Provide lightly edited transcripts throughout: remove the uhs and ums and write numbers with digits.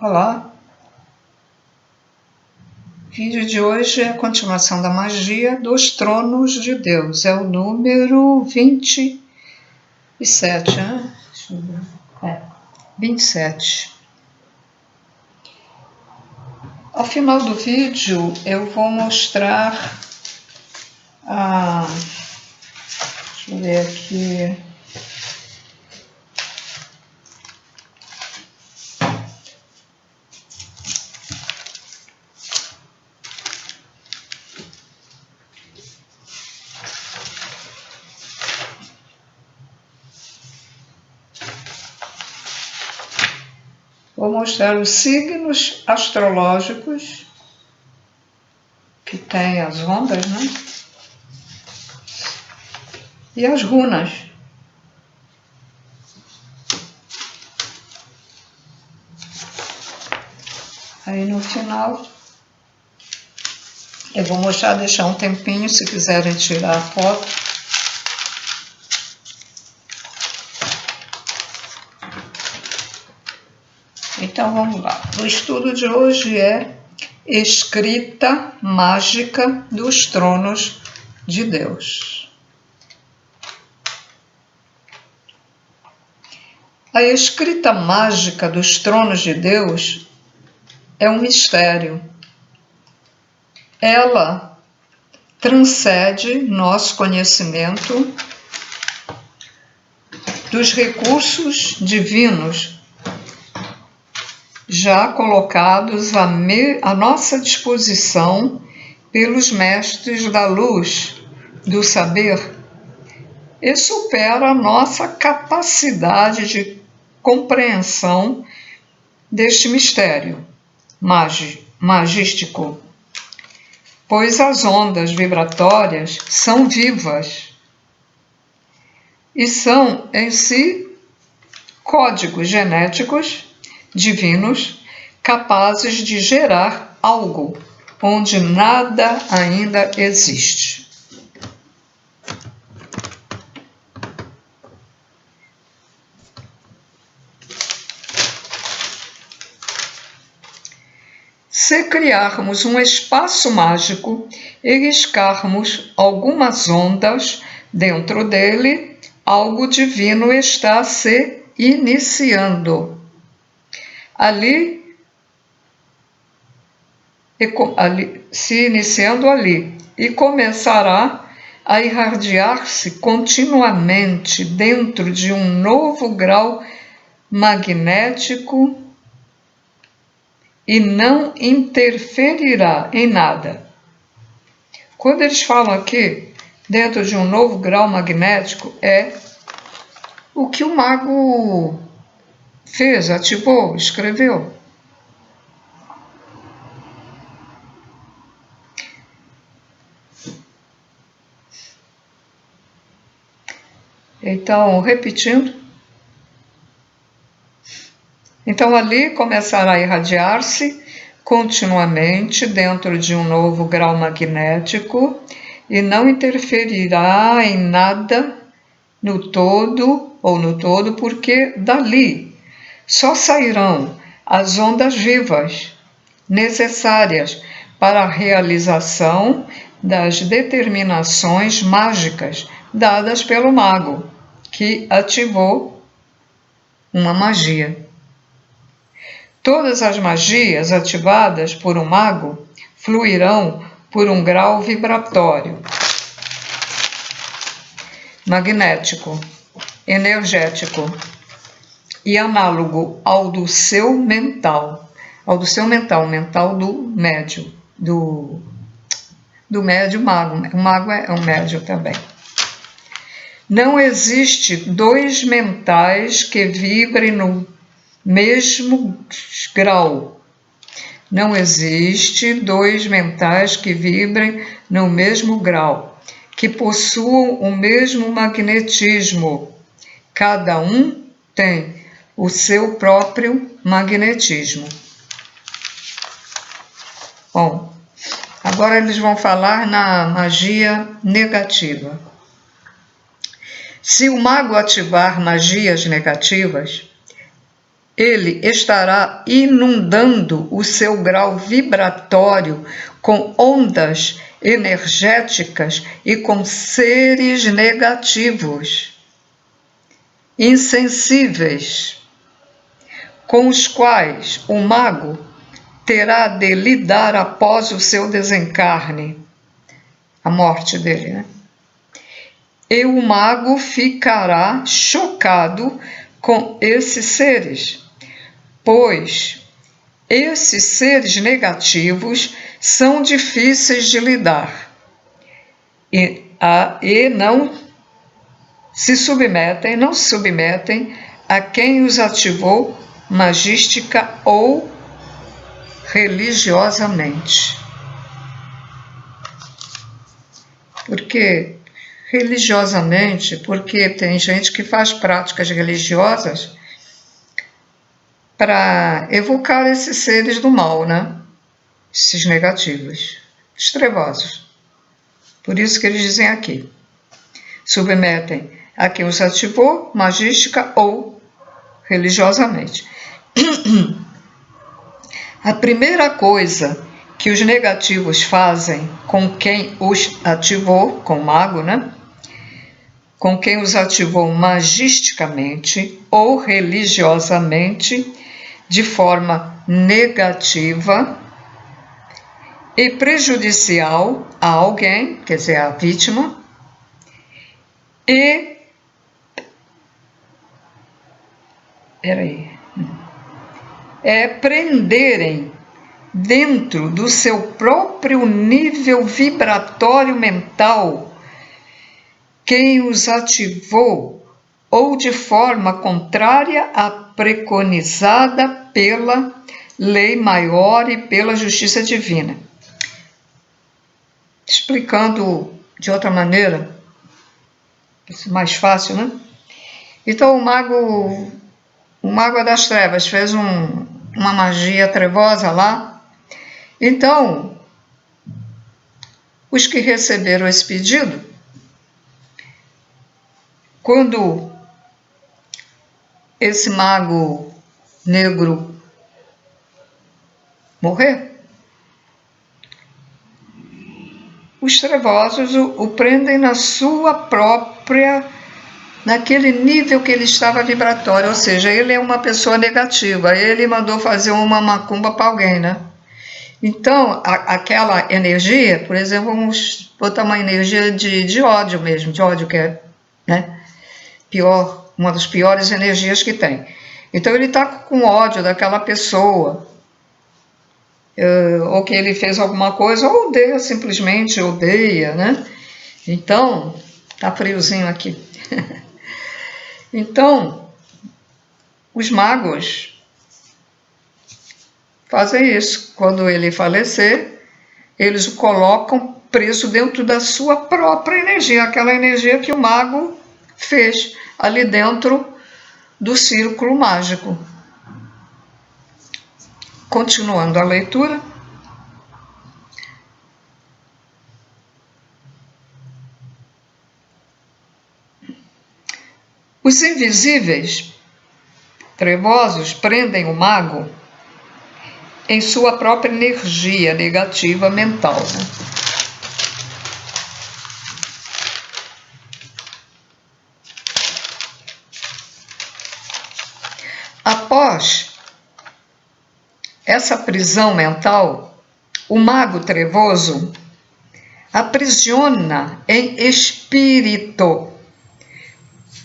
Olá! O vídeo de hoje é a continuação da magia dos tronos de Deus. É o número 27, né? Deixa eu ver. 27. Ao final do vídeo eu vou mostrar a... Deixa eu ver aqui... Vou mostrar os signos astrológicos que tem as ondas, né? E as runas. Aí no final eu vou mostrar, deixar um tempinho se quiserem tirar a foto. Então vamos lá. O estudo de hoje é escrita mágica dos tronos de Deus. A escrita mágica dos tronos de Deus é um mistério. Ela transcende nosso conhecimento dos recursos divinos já colocados à nossa disposição pelos mestres da luz, do saber, e supera a nossa capacidade de compreensão deste mistério magístico, pois as ondas vibratórias são vivas e são em si códigos genéticos divinos capazes de gerar algo onde nada ainda existe. Se criarmos um espaço mágico e riscarmos algumas ondas dentro dele, algo divino está se iniciando. Se iniciando ali, e começará a irradiar-se continuamente dentro de um novo grau magnético e não interferirá em nada. Quando eles falam aqui, dentro de um novo grau magnético, é o que o mago fez, ativou, escreveu. Então, repetindo. Então, ali começará a irradiar-se continuamente dentro de um novo grau magnético e não interferirá em nada no todo, porque dali só sairão as ondas vivas necessárias para a realização das determinações mágicas dadas pelo mago, que ativou uma magia. Todas as magias ativadas por um mago fluirão por um grau vibratório, magnético, energético e análogo ao do seu mental, o mental do médium, do médium mago. O mago é um médium também. Não existe dois mentais que vibrem no mesmo grau. Não existe dois mentais que vibrem no mesmo grau, que possuam o mesmo magnetismo. Cada um tem o seu próprio magnetismo. Bom, agora eles vão falar na magia negativa. Se o mago ativar magias negativas, ele estará inundando o seu grau vibratório com ondas energéticas e com seres negativos, insensíveis, com os quais o mago terá de lidar após o seu desencarne, a morte dele, né? E o mago ficará chocado com esses seres, pois esses seres negativos são difíceis de lidar e não se submetem a quem os ativou magística ou religiosamente. Porque tem gente que faz práticas religiosas para evocar esses seres do mal, né? Esses negativos, os trevosos. Por isso que eles dizem aqui, submetem a quem os ativou, magística ou religiosamente. A primeira coisa que os negativos fazem com quem os ativou, com o mago, né? Com quem os ativou magisticamente ou religiosamente, de forma negativa e prejudicial a alguém, quer dizer, a vítima, prenderem dentro do seu próprio nível vibratório mental quem os ativou ou de forma contrária à preconizada pela lei maior e pela justiça divina. Explicando de outra maneira, isso é mais fácil, né? Então o mago das trevas fez uma magia trevosa lá. Então, os que receberam esse pedido, quando esse mago negro morrer, os trevosos o prendem naquele nível que ele estava vibratório, ou seja, ele é uma pessoa negativa, ele mandou fazer uma macumba para alguém, né? Então, aquela energia, por exemplo, vamos botar uma energia de ódio mesmo, de ódio que é, né, uma das piores energias que tem. Então, ele está com ódio daquela pessoa, ou que ele fez alguma coisa, ou simplesmente odeia, né? Então, tá friozinho aqui. Então, os magos fazem isso. Quando ele falecer, eles o colocam preso dentro da sua própria energia, aquela energia que o mago fez ali dentro do círculo mágico. Continuando a leitura. Os invisíveis, trevosos, prendem o mago em sua própria energia negativa mental, né? Após essa prisão mental, o mago trevoso aprisiona em espírito.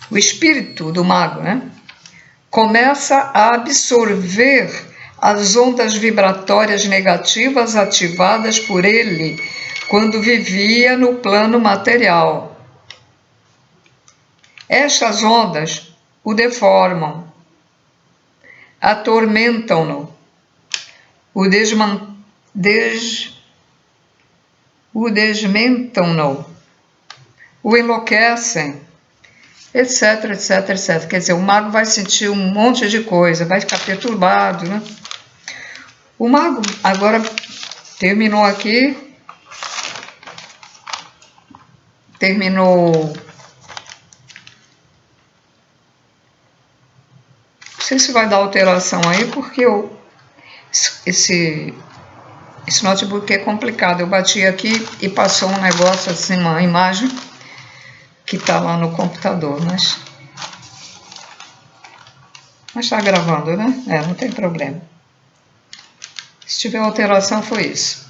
O espírito do mago, né? Começa a absorver as ondas vibratórias negativas ativadas por ele quando vivia no plano material. Estas ondas o deformam, atormentam-no, o desmentam-no, o enlouquecem, etc, etc, etc. Quer dizer, o mago vai sentir um monte de coisa, vai ficar perturbado, né? O mago agora terminou aqui, sei se vai dar alteração aí, porque esse notebook é complicado. Eu bati aqui e passou um negócio assim, uma imagem que está lá no computador, mas está gravando, né? Não tem problema. Se tiver alteração, foi isso.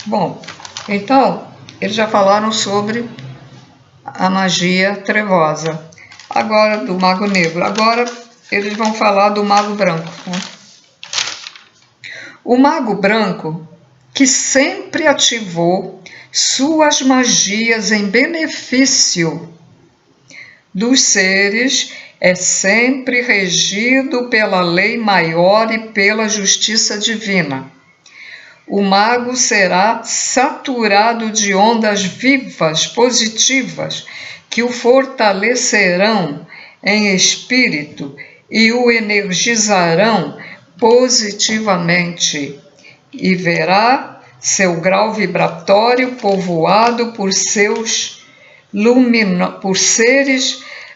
Bom, então, eles já falaram sobre a magia trevosa. Agora, do Mago Negro. Agora, eles vão falar do Mago Branco. Né? O Mago Branco, que sempre ativou suas magias em benefício dos seres, é sempre regido pela lei maior e pela justiça divina. O mago será saturado de ondas vivas, positivas, que o fortalecerão em espírito e o energizarão positivamente, e verá seu grau vibratório povoado por seres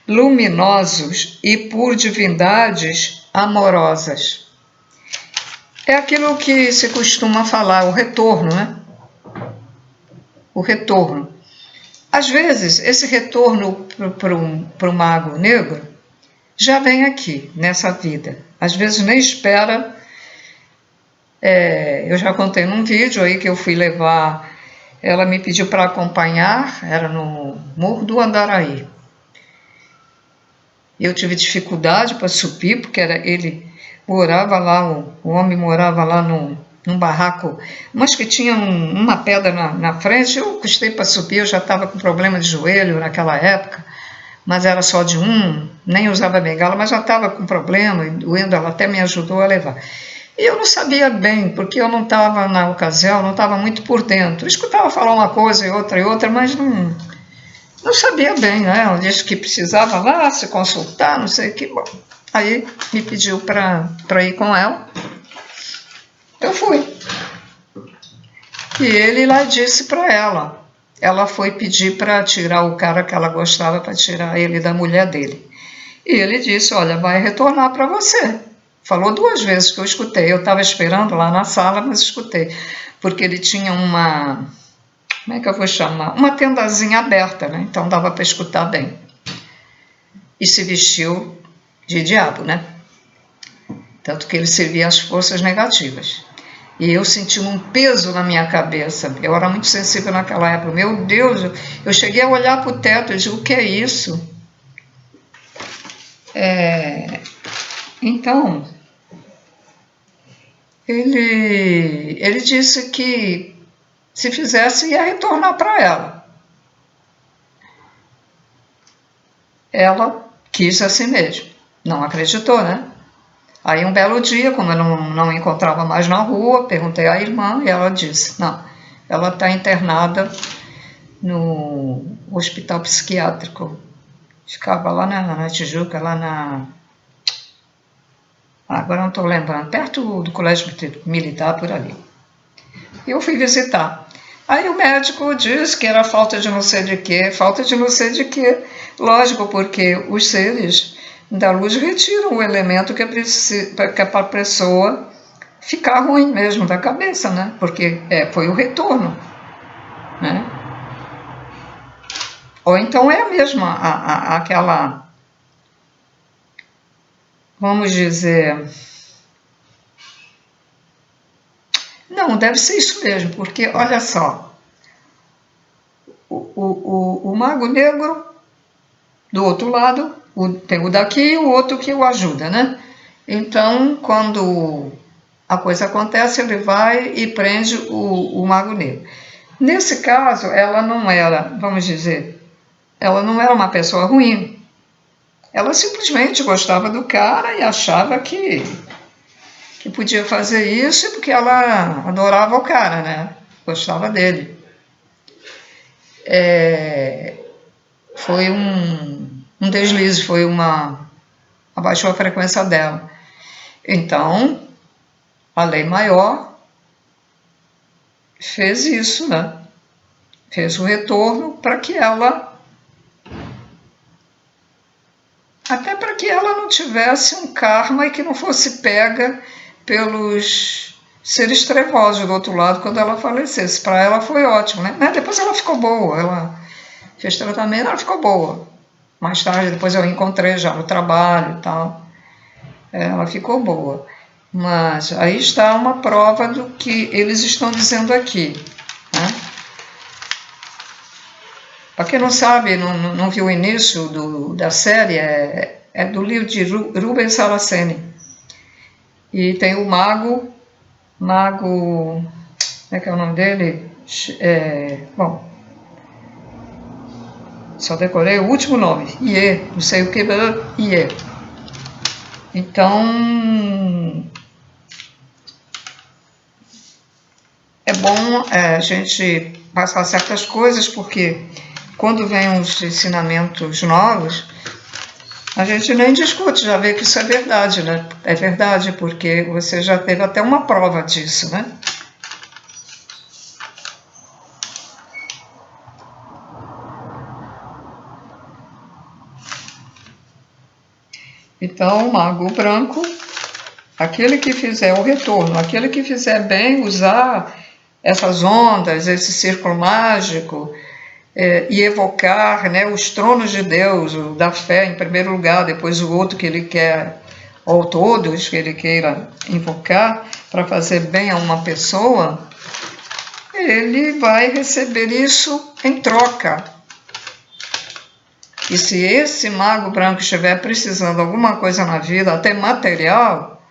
luminosos e por divindades amorosas. É aquilo que se costuma falar, o retorno, né? O retorno. Às vezes, esse retorno para o mago negro já vem aqui, nessa vida. Às vezes nem espera. Eu já contei num vídeo aí que eu fui levar, ela me pediu para acompanhar, era no Morro do Andaraí. Eu tive dificuldade para subir, porque ele morava lá, o homem morava lá num barraco, mas que tinha uma pedra na frente. Eu custei para subir, eu já estava com problema de joelho naquela época, mas era só de nem usava bengala, mas já estava com problema, doendo, ela até me ajudou a levar. E eu não sabia bem, porque eu não estava na ocasião, não estava muito por dentro. Eu escutava falar uma coisa e outra, mas não sabia bem, né? Ela disse que precisava lá se consultar, não sei o que. Bom, aí me pediu para ir com ela. Eu fui. E ele lá disse para ela. Ela foi pedir para tirar o cara que ela gostava, para tirar ele da mulher dele. E ele disse, olha, vai retornar para você. Falou 2 vezes que eu escutei. Eu estava esperando lá na sala, mas escutei. Porque ele tinha uma... Como é que eu vou chamar? Uma tendazinha aberta, né? Então dava para escutar bem. E se vestiu de diabo, né? Tanto que ele servia às forças negativas. E eu senti um peso na minha cabeça. Eu era muito sensível naquela época. Meu Deus, eu cheguei a olhar para o teto e disse, o que é isso? Então, ele disse que se fizesse ia retornar para ela. Ela quis assim mesmo. Não acreditou, né? Aí um belo dia, como eu não encontrava mais na rua, perguntei à irmã e ela disse, não, ela está internada no hospital psiquiátrico. Ficava lá na Tijuca, lá agora não estou lembrando, perto do colégio militar, por ali. Eu fui visitar. Aí o médico disse que era falta de não sei de quê, lógico, porque os seres da luz retiram o elemento que é para a pessoa ficar ruim mesmo da cabeça, né? Porque foi o retorno, né? Ou então é a mesma, aquela, vamos dizer... Não, deve ser isso mesmo, porque, olha só, o Mago Negro, do outro lado, tem o daqui e o outro que o ajuda, né? Então, quando a coisa acontece, ele vai e prende o Mago Negro. Nesse caso, ela não era, vamos dizer, ela não era uma pessoa ruim. Ela simplesmente gostava do cara e achava que podia fazer isso porque ela adorava o cara, né? Gostava dele. Foi um deslize, abaixou a frequência dela. Então, a lei maior fez isso, né? Fez o retorno para que ela Até para que ela não tivesse um karma e que não fosse pega pelos seres trevosos do outro lado quando ela falecesse. Para ela foi ótimo, né? Depois ela ficou boa, ela fez tratamento, ela ficou boa. Mais tarde, depois eu encontrei já no trabalho e tal. Ela ficou boa. Mas aí está uma prova do que eles estão dizendo aqui, né? Para quem não sabe, não viu o início da série, é do livro de Rubens Saraceni. E tem o mago, como é que é o nome dele? Bom, só decorei o último nome, Ie, não sei o que, Ie. Então, é bom a gente passar certas coisas, porque quando vem os ensinamentos novos, a gente nem discute, já vê que isso é verdade, né? É verdade, porque você já teve até uma prova disso, né? Então, o mago branco, aquele que fizer o retorno, aquele que fizer bem usar essas ondas, esse círculo mágico, e evocar, né, os tronos de Deus, o da fé em primeiro lugar, depois o outro que ele quer, ou todos que ele queira invocar para fazer bem a uma pessoa, ele vai receber isso em troca. E se esse mago branco estiver precisando de alguma coisa na vida, até material,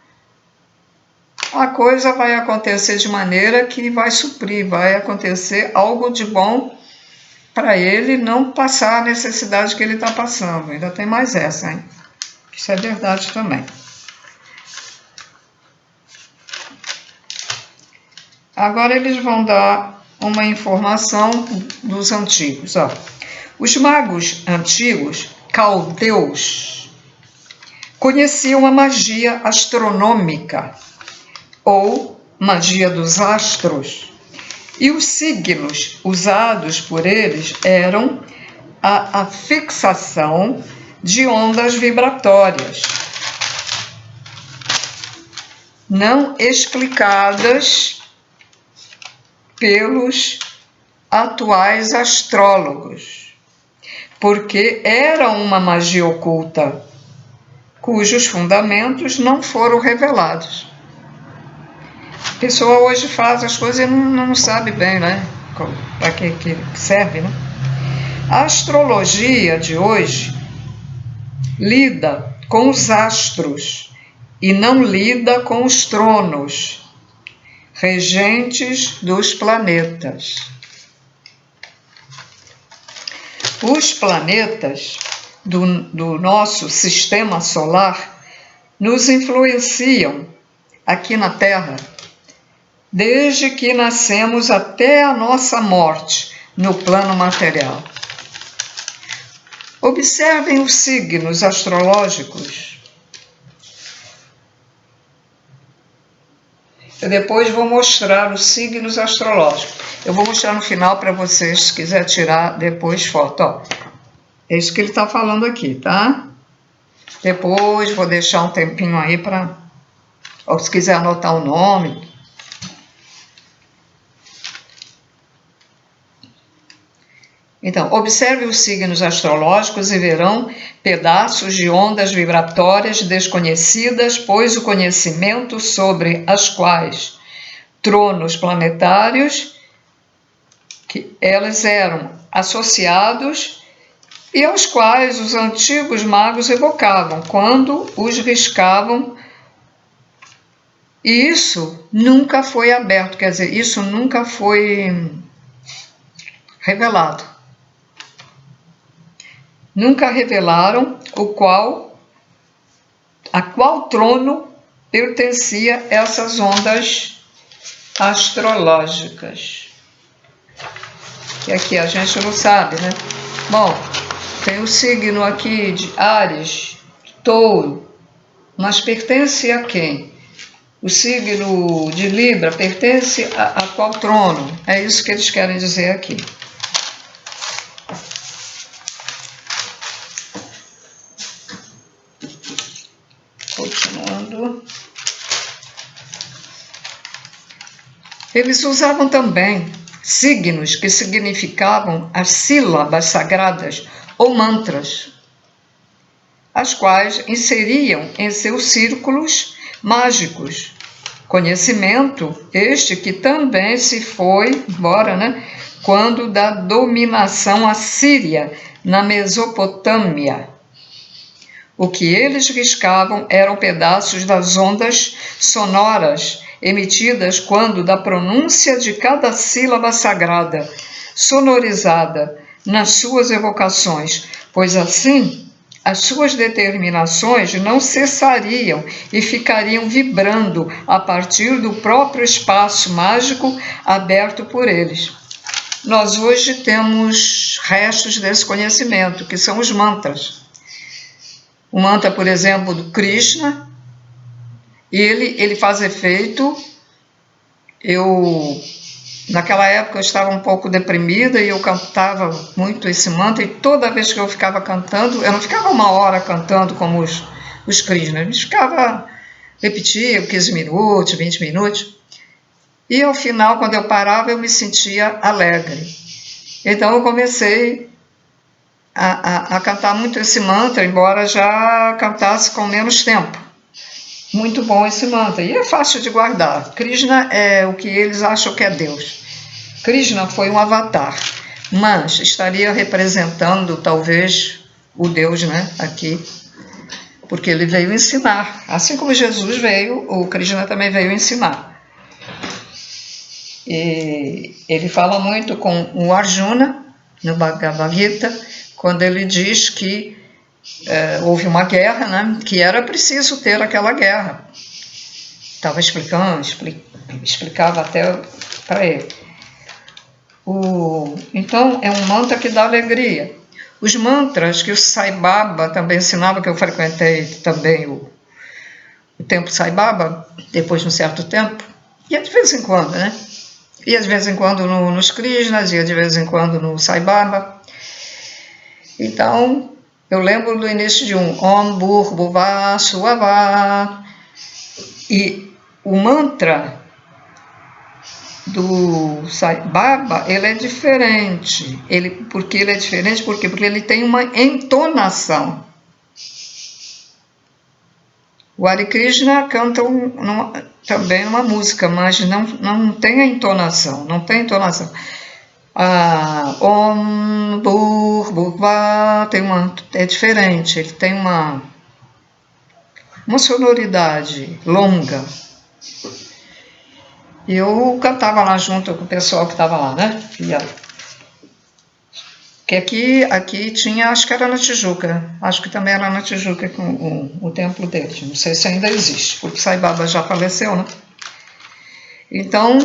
a coisa vai acontecer de maneira que vai suprir, vai acontecer algo de bom para ele não passar a necessidade que ele está passando. Ainda tem mais essa, hein? Isso é verdade também. Agora eles vão dar uma informação dos antigos. Ó. Os magos antigos, caldeus, conheciam a magia astronômica, ou magia dos astros, e os signos usados por eles eram a fixação de ondas vibratórias, não explicadas pelos atuais astrólogos, porque era uma magia oculta, cujos fundamentos não foram revelados. A pessoa hoje faz as coisas e não sabe bem, né? Para que serve, né? A astrologia de hoje lida com os astros e não lida com os tronos, regentes dos planetas. Os planetas do nosso sistema solar nos influenciam aqui na Terra desde que nascemos até a nossa morte no plano material. Observem os signos astrológicos. Eu depois vou mostrar os signos astrológicos. Eu vou mostrar no final para vocês, se quiser tirar depois foto. Ó, é isso que ele está falando aqui, tá? Depois vou deixar um tempinho aí para... Ou se quiser anotar o nome... Então, observe os signos astrológicos e verão pedaços de ondas vibratórias desconhecidas, pois o conhecimento sobre as quais tronos planetários, que elas eram associados e aos quais os antigos magos evocavam quando os riscavam. E isso nunca foi aberto, quer dizer, isso nunca foi revelado. Nunca revelaram a qual trono pertencia essas ondas astrológicas. Que aqui a gente não sabe, né? Bom, tem o signo aqui de Áries, de Touro, mas pertence a quem? O signo de Libra pertence a qual trono? É isso que eles querem dizer aqui. Continuando. Eles usavam também signos que significavam as sílabas sagradas ou mantras, as quais inseriam em seus círculos mágicos. Conhecimento este que também se foi embora, quando da dominação assíria na Mesopotâmia. O que eles riscavam eram pedaços das ondas sonoras emitidas quando da pronúncia de cada sílaba sagrada, sonorizada nas suas evocações, pois assim as suas determinações não cessariam e ficariam vibrando a partir do próprio espaço mágico aberto por eles. Nós hoje temos restos desse conhecimento, que são os mantras. O mantra, por exemplo, do Krishna, ele faz efeito. Naquela época eu estava um pouco deprimida e eu cantava muito esse mantra, e toda vez que eu ficava cantando, eu não ficava 1 hora cantando como os Krishnas, eu ficava, repetia 15 minutos, 20 minutos, e ao final, quando eu parava, eu me sentia alegre. Então eu comecei a cantar muito esse mantra, embora já cantasse com menos tempo. Muito bom esse mantra, e é fácil de guardar. Krishna é o que eles acham que é Deus. Krishna foi um avatar, mas estaria representando talvez o Deus, aqui, porque ele veio ensinar. Assim como Jesus veio, o Krishna também veio ensinar. E ele fala muito com o Arjuna, no Bhagavad Gita, quando ele diz que houve uma guerra, que era preciso ter aquela guerra. Estava explicava até para ele. Então, é um mantra que dá alegria. Os mantras que o Sai Baba também ensinava, que eu frequentei também o templo Sai Baba, depois de um certo tempo, e de vez em quando, Ia de vez em quando nos Krishnas, ia de vez em quando no Sai Baba. Então, eu lembro do início de um Om Bhurvuvah Suvah, e o mantra do Sai Baba, ele é diferente. Porque ele é diferente? Porque ele tem uma entonação. O Hare Krishna canta também uma música, mas não tem a entonação, Om Bhurvuvah é diferente, ele tem uma sonoridade longa. E eu cantava lá junto com o pessoal que estava lá, Que aqui tinha, acho que era na Tijuca, acho que também era na Tijuca com o templo dele, não sei se ainda existe, porque Sai Baba já faleceu, Então,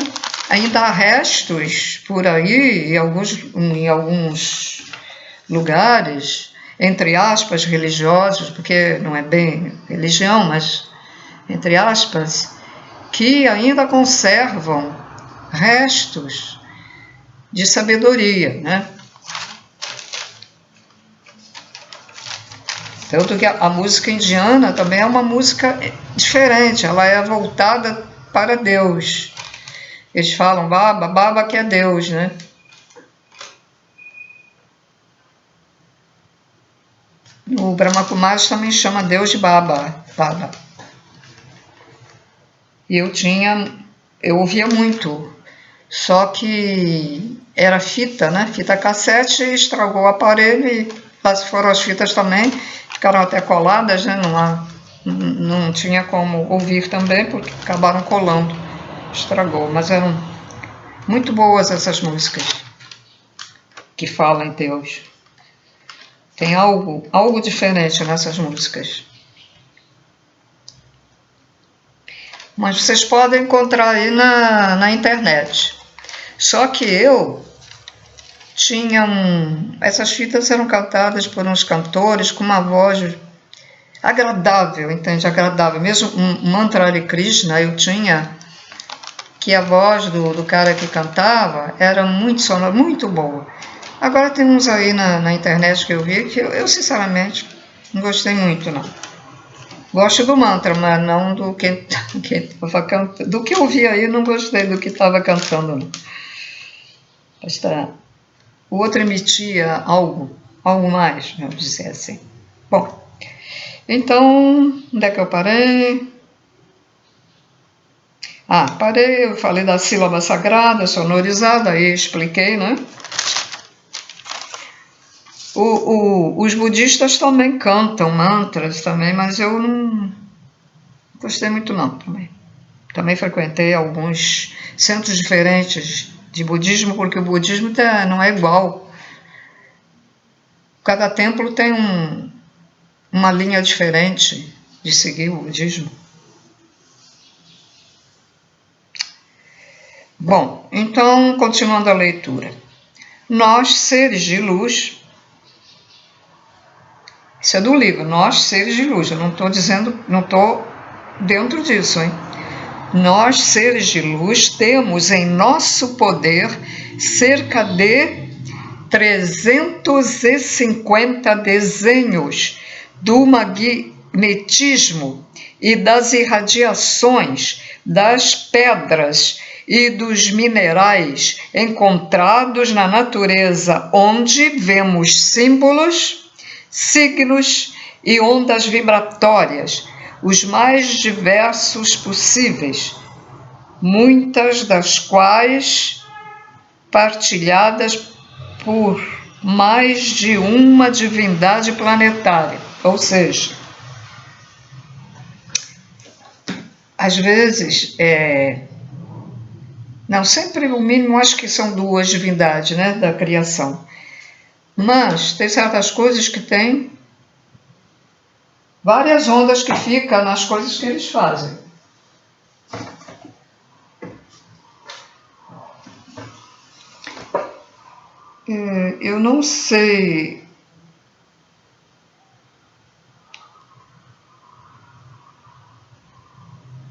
ainda há restos por aí, em alguns lugares, entre aspas, religiosos, porque não é bem religião, mas entre aspas, que ainda conservam restos de sabedoria, Tanto que a música indiana também é uma música diferente, ela é voltada para Deus. Eles falam Baba que é Deus, O Brahma Kumaris também chama Deus de Baba. E eu ouvia muito, só que era fita, Fita cassete, estragou o aparelho e lá foram as fitas também, ficaram até coladas, não tinha como ouvir também, porque acabaram colando, estragou, mas eram muito boas essas músicas que falam em Deus. Tem algo diferente nessas músicas. Mas vocês podem encontrar aí na internet. Só que essas fitas eram cantadas por uns cantores com uma voz agradável, entende? Agradável. Mesmo um mantra Hare Krishna eu tinha, que a voz do cara que cantava era muito sonora, muito boa. Agora tem uns aí na internet que eu vi que eu sinceramente não gostei muito, não. Gosto do mantra, mas não do que estava cantando. Do que eu vi aí, não gostei do que estava cantando, não. O outro emitia algo mais, vamos dizer assim. Bom, então, onde é que eu parei? Parei, eu falei da sílaba sagrada, sonorizada, aí expliquei, né? Os budistas também cantam mantras também, mas eu não gostei muito não também. Também frequentei alguns centros diferentes de budismo, porque o budismo não é igual. Cada templo tem uma linha diferente de seguir o budismo. Bom, então, continuando a leitura. Nós, seres de luz, isso é do livro, nós, seres de luz, eu não estou dizendo, não estou dentro disso, hein? Nós, seres de luz, temos em nosso poder cerca de 350 desenhos do magnetismo e das irradiações das pedras e dos minerais encontrados na natureza, onde vemos símbolos, signos e ondas vibratórias, os mais diversos possíveis, muitas das quais partilhadas por mais de uma divindade planetária. Ou seja, às vezes, não, sempre o mínimo acho que são duas divindades, né, da criação. Mas tem certas coisas que tem várias ondas que ficam nas coisas que eles fazem. Eu não sei.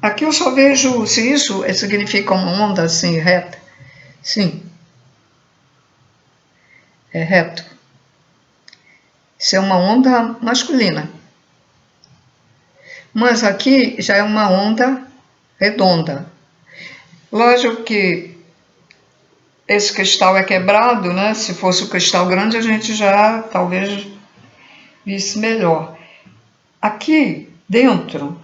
Aqui eu só vejo se isso significa uma onda assim, reta. Sim. É reto. Isso é uma onda masculina. Mas aqui já é uma onda redonda. Lógico que esse cristal é quebrado, né? Se fosse o cristal grande, a gente já talvez visse melhor. Aqui dentro,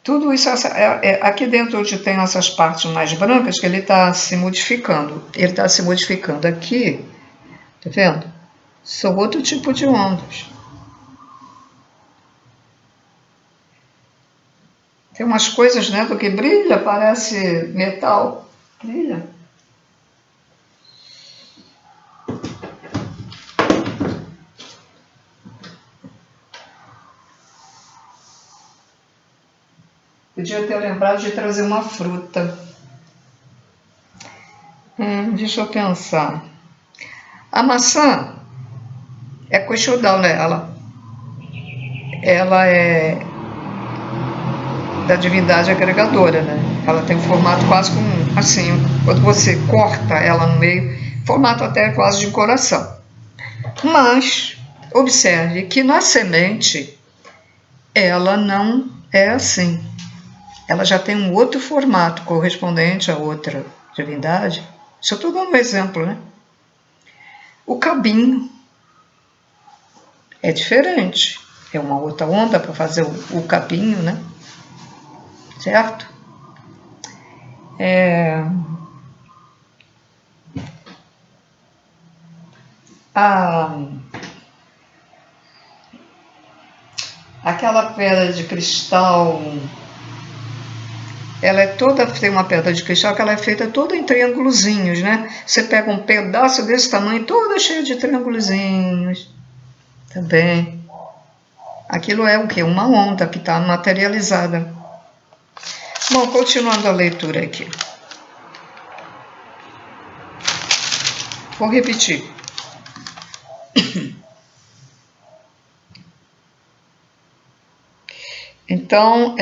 tudo isso, aqui dentro onde tem essas partes mais brancas, que ele está se modificando. Ele está se modificando aqui, tá vendo? São outro tipo de ondas. Tem umas coisas, né, do que brilha, parece metal. Brilha. Podia ter lembrado de trazer uma fruta. Deixa eu pensar. A maçã é coxodal, né? Ela é da divindade agregadora, né? Ela tem um formato quase como assim, quando você corta ela no meio, formato até quase de coração. Mas observe que na semente ela não é assim. Ela já tem um outro formato correspondente a outra divindade. Isso eu estou dando um exemplo, né? O cabinho é diferente. É uma outra onda para fazer o cabinho, né? Certo? Aquela pedra de cristal, ela é toda, tem uma pedra de cristal que ela é feita toda em triângulozinhos, né? Você pega um pedaço desse tamanho, toda cheia de triângulozinhos. Tá bem? Aquilo é o quê? Uma onda que está materializada. Bom, continuando a leitura aqui. Vou repetir. Então,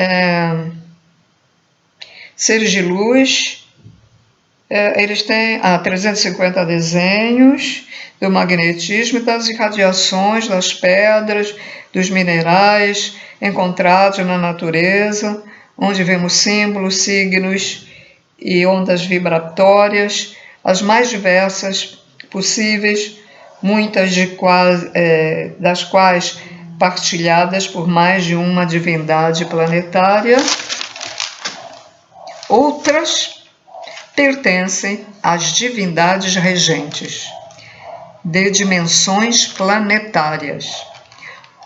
seres de luz, Eles têm 350 desenhos do magnetismo e das irradiações das pedras, dos minerais encontrados na natureza, onde vemos símbolos, signos e ondas vibratórias, as mais diversas possíveis, muitas das quais partilhadas por mais de uma divindade planetária. Outras pertencem às divindades regentes de dimensões planetárias.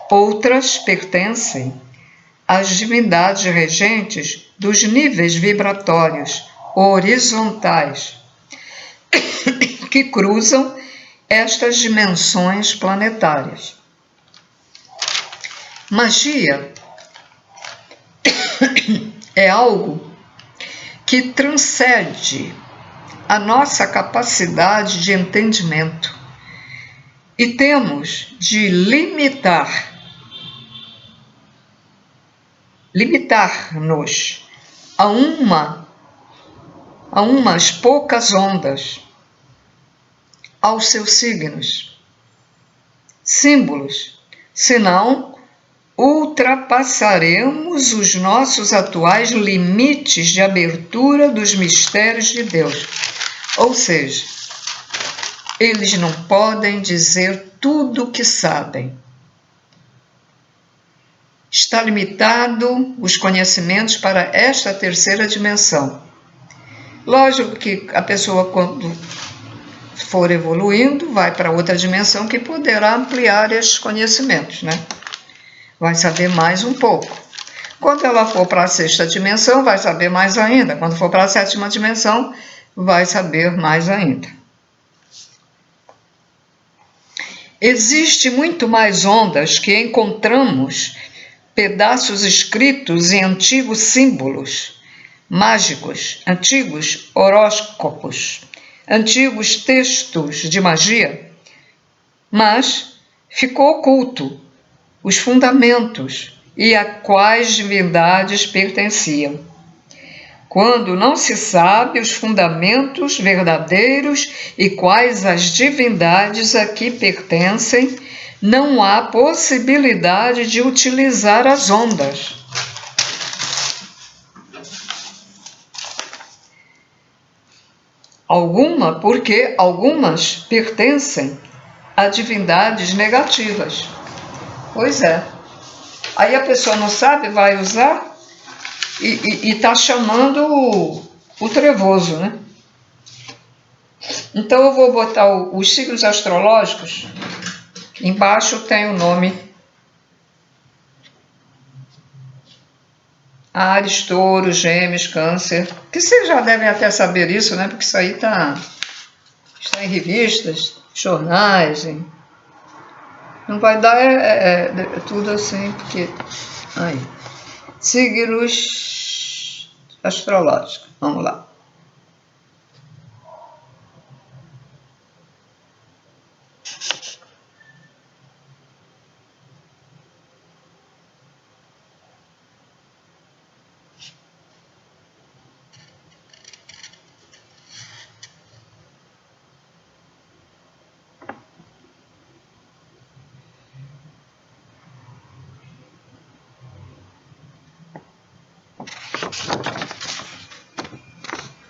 Outras pertencem às divindades regentes dos níveis vibratórios horizontais que cruzam estas dimensões planetárias. Magia é algo que transcende a nossa capacidade de entendimento e temos de limitar-nos a umas poucas ondas, aos seus signos, símbolos, senão ultrapassaremos os nossos atuais limites de abertura dos mistérios de Deus. Ou seja, eles não podem dizer tudo o que sabem. Está limitado os conhecimentos para esta terceira dimensão. Lógico que a pessoa, quando for evoluindo, vai para outra dimensão que poderá ampliar esses conhecimentos, né? Vai saber mais um pouco. Quando ela for para a sexta dimensão, vai saber mais ainda. Quando for para a sétima dimensão, vai saber mais ainda. Existe muito mais ondas que encontramos, pedaços escritos em antigos símbolos mágicos, antigos horóscopos, antigos textos de magia, mas ficou oculto os fundamentos e a quais divindades pertenciam. Quando não se sabe os fundamentos verdadeiros e quais as divindades a que pertencem, não há possibilidade de utilizar as ondas. Porque algumas pertencem a divindades negativas. Pois é. Aí a pessoa não sabe, vai usar e está chamando o trevoso, né? Então eu vou botar os signos astrológicos. Embaixo tem o nome Áries, Touro, Gêmeos, Câncer. Que vocês já devem até saber isso, né? Porque isso aí está em revistas, jornais. Não vai dar tudo assim, porque... Aí. Signos astrológicos. Vamos lá.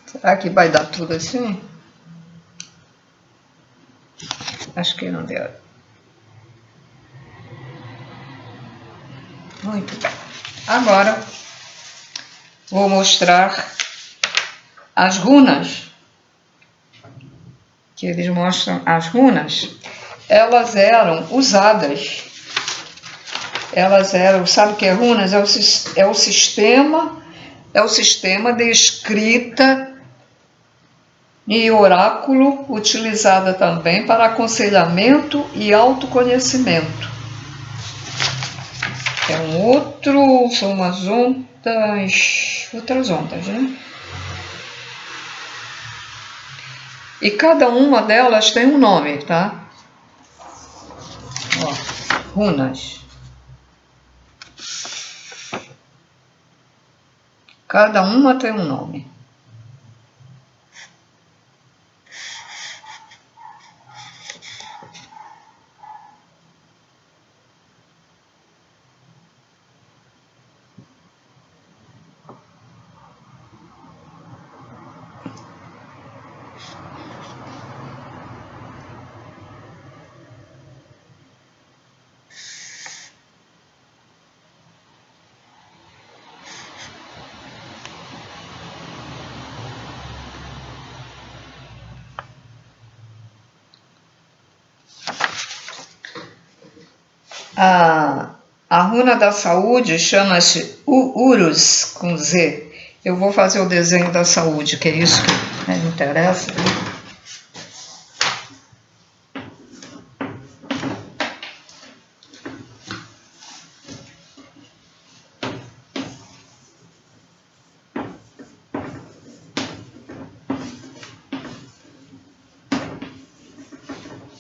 Será que vai dar tudo assim? Acho que não deu. Muito bem. Agora vou mostrar as runas. Que eles mostram as runas. Elas eram usadas. Sabe o que é runas? É o sistema de escrita e oráculo, utilizada também para aconselhamento e autoconhecimento. São umas outras ondas, né? E cada uma delas tem um nome, tá? Ó, runas. Cada uma tem um nome. A runa da saúde chama-se Urus, com Z. Eu vou fazer o desenho da saúde, que é isso que me interessa.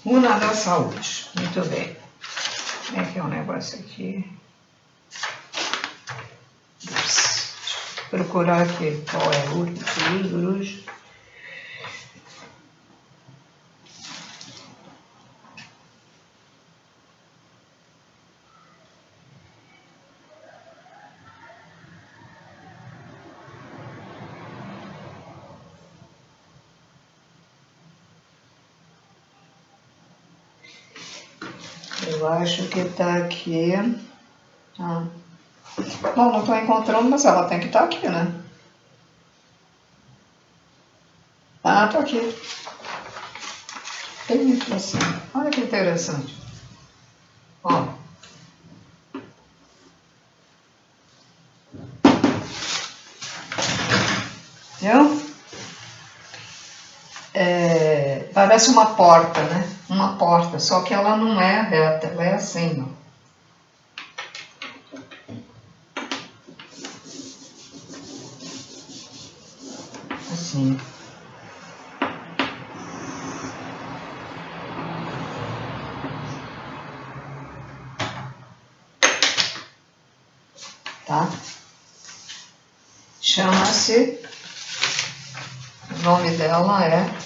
Runa da saúde. Muito bem. Como é que é o negócio aqui? Ups. Deixa eu procurar aqui qual é o Urus. Eu acho que está aqui. Bom, não estou encontrando, mas ela tem que estar aqui, né? Tá aqui. Penetração. Olha que interessante. Ó. Viu? Parece uma porta, né? Uma porta, só que ela não é reta, ela é assim, ó. Assim. Tá? Chama-se, o nome dela é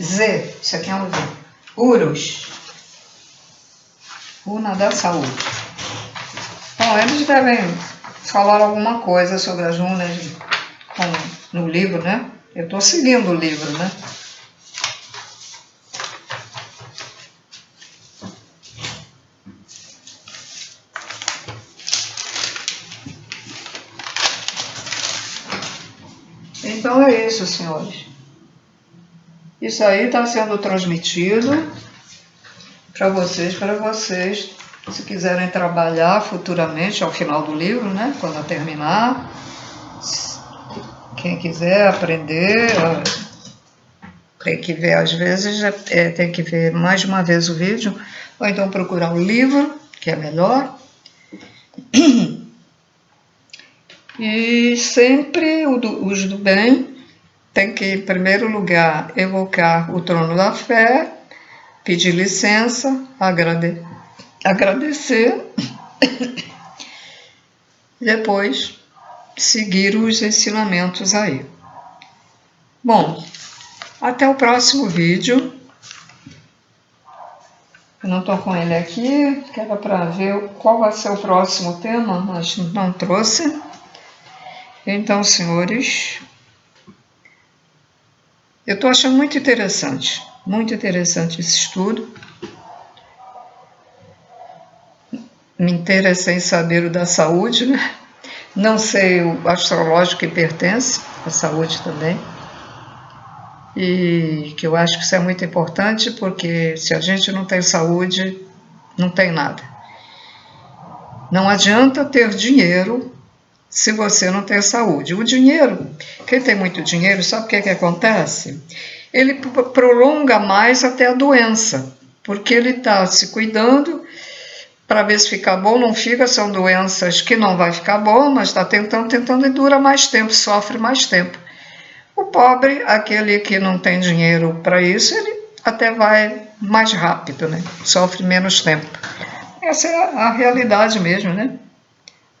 Z, isso aqui é um Z. Urus. Runa da saúde. Bom, eles devem falar alguma coisa sobre as runas no livro, né? Eu estou seguindo o livro, né? Então é isso, senhores. Isso aí está sendo transmitido para vocês, se quiserem trabalhar futuramente, ao final do livro, né? Quando eu terminar. Quem quiser aprender, tem que ver, às vezes, tem que ver mais de uma vez o vídeo, ou então procurar o livro, que é melhor. E sempre os do bem tem que, em primeiro lugar, evocar o trono da fé, pedir licença, agradecer, e depois seguir os ensinamentos aí. Bom, até o próximo vídeo. Eu não estou com ele aqui, que era para ver qual vai ser o próximo tema, mas não trouxe. Então, senhores, eu estou achando muito interessante esse estudo. Me interessei em saber o da saúde, né? Não sei o astrológico que pertence, a saúde também. E que eu acho que isso é muito importante, porque se a gente não tem saúde, não tem nada. Não adianta ter dinheiro se você não tem saúde. O dinheiro, quem tem muito dinheiro, sabe o que acontece? Ele prolonga mais até a doença, porque ele está se cuidando para ver se fica bom, não fica, são doenças que não vai ficar bom, mas está tentando e dura mais tempo, sofre mais tempo. O pobre, aquele que não tem dinheiro para isso, ele até vai mais rápido, né? Sofre menos tempo. Essa é a realidade mesmo, né?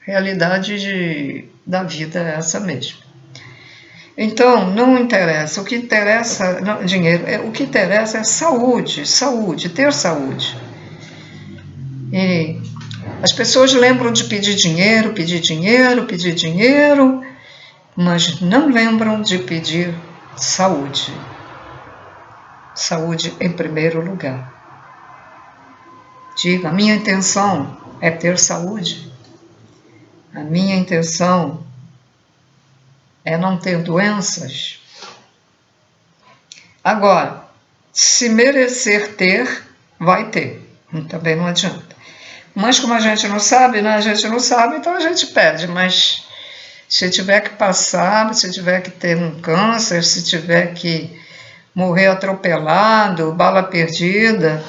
Realidade da vida é essa mesmo. Então, não interessa. O que interessa, não, dinheiro, o que interessa é saúde, ter saúde. E as pessoas lembram de pedir dinheiro, mas não lembram de pedir saúde. Saúde em primeiro lugar. Diga, a minha intenção é ter saúde. A minha intenção é não ter doenças. Agora, se merecer ter, vai ter. Também não adianta. Mas como a gente não sabe, né? A gente não sabe, então a gente pede. Mas se tiver que passar, se tiver que ter um câncer, se tiver que morrer atropelado, bala perdida,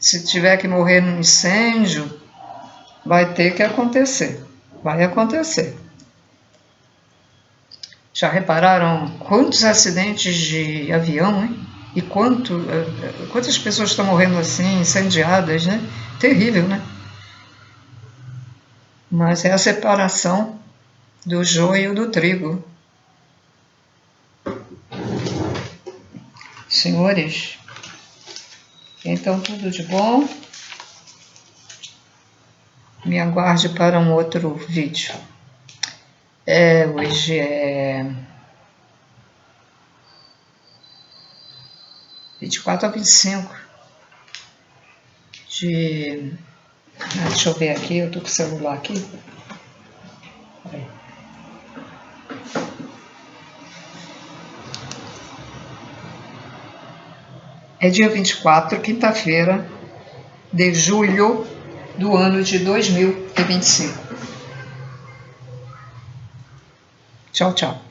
se tiver que morrer num incêndio, vai ter que acontecer. Vai acontecer. Já repararam quantos acidentes de avião, hein? E quantas pessoas estão morrendo assim, incendiadas, né? Terrível, né? Mas é a separação do joio do trigo. Senhores, então tudo de bom. Me aguarde para um outro vídeo. Hoje é 24 a 25 de... deixa eu ver aqui, eu tô com o celular aqui. É dia 24, quinta-feira, de julho do ano de 2025. Tchau, tchau.